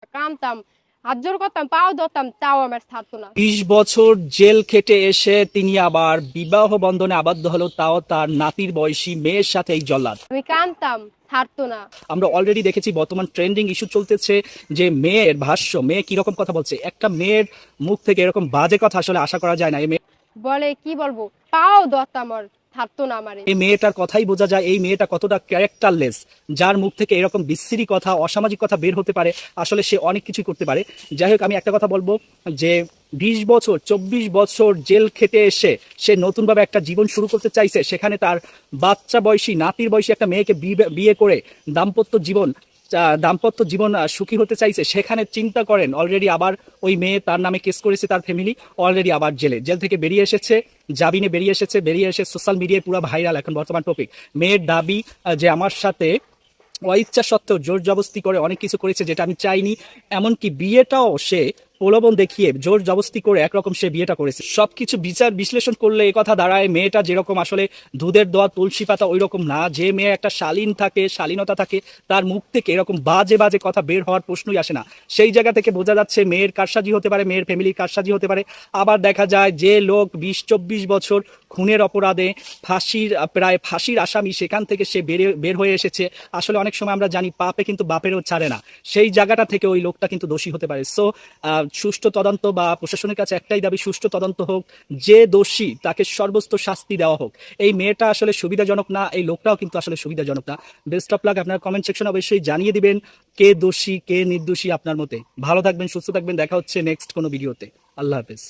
কামতাম, হাত জোর করতাম, পাও ধরতাম, তাও আমার ছাড়তো না। 20 বছর জেল খেটে এসে তিনি আবার বিবাহ বন্ধনে আবদ্ধ হলো, তাও তার নাতির বয়সী মেয়ের সাথে। এই জল্লাদ, আমি কামতাম, ছাড়তো না। আমরা অলরেডি দেখেছি বর্তমান ট্রেন্ডিং ইস্যু চলতেছে যে মেয়ের ভাষ্য, মেয়ে কিরকম কথা বলছে। একটা মেয়ের মুখ থেকে এরকম বাজে কথা আসলে আশা করা যায় না। বলে কি বলবো, পাও ধরতাম, আর ছাড়তো না আমারে। এই মেয়েটার কথাই বোঝা যায় এই মেয়েটা কতটা ক্যারেক্টারলেস, যার মুখ থেকে এরকম বিশ্রী কথা, অসামাজিক কথা বের হতে পারে। আসলে সে অনেক কিছুই করতে পারে। যাই হোক, আমি একটা কথা বলবো যে 20 বছর 24 বছর জেল খেটে এসে সে নতুনভাবে একটা জীবন শুরু করতে চাইছে, সেখানে তার বাচ্চা বয়সী, নাতির বয়সী একটা মেয়েকে বিয়ে করে দাম্পত্য জীবন সুখী হতে চাইছে। সেখানে চিন্তা করেন, অলরেডি আবার ওই মেয়ে তার নামে কেস করেছে, তার ফ্যামিলি অলরেডি আবার জেল থেকে বেরিয়ে এসেছে, জামিনে বেরিয়ে এসে সোশ্যাল মিডিয়ায় পুরো ভাইরাল এখন বর্তমান টপিক। মেয়ের দাবি যে আমার সাথে অইচ্ছা সত্ত্বেও জোর জবস্তি করে অনেক কিছু করেছে যেটা আমি চাইনি। এমনকি বিয়েটাও সে প্রলোভন দেখিয়ে জোর জবস্তি করে একরকম সে বিয়েটা করেছে। সবকিছু বিচার বিশ্লেষণ করলে এই কথা দাঁড়ায় মেয়েটা যেরকম আসলে দুধের দোয়া তুলসী পাতা ওই রকম না। যে মেয়ে একটা শালীনতা থাকে, তার মুখ থেকে এরকম বাজে বাজে কথা বের হওয়ার প্রশ্নই আসে না। সেই জায়গা থেকে বোঝা যাচ্ছে মেয়ের কারসাজি হতে পারে, মেয়ের ফ্যামিলির কারসাজি হতে পারে। আবার দেখা যায় যে লোক 20-24 বছর খুনের অপরাধে ফাঁসির আসামি, সেখান থেকে সে বের হয়ে এসেছে। আসলে অনেক সময় আমরা জানি পাপে কিন্তু বাপেরও ছাড়ে না, সেই জায়গাটা থেকে ওই লোকটা কিন্তু দোষী হতে পারে। সো সুষ্ঠু তদন্ত, বা প্রশাসনের কাছে একটাই দাবি, সুষ্ঠু তদন্ত হোক, যে দোষী তাকে সর্বোচ্চ শাস্তি দেওয়া হোক। এই মেয়েটা আসলে সুবিধাজনক না, এই লোকটাও কিন্তু আসলে সুবিধাজনক না। Best of luck. আপনার কমেন্ট সেকশন অবশ্যই জানিয়ে দিবেন কে দোষী কে নির্দোষী আপনার মতে। ভালো থাকবেন, সুস্থ থাকবেন, দেখা হচ্ছে নেক্সট কোনো ভিডিওতে। আল্লাহ হাফেজ।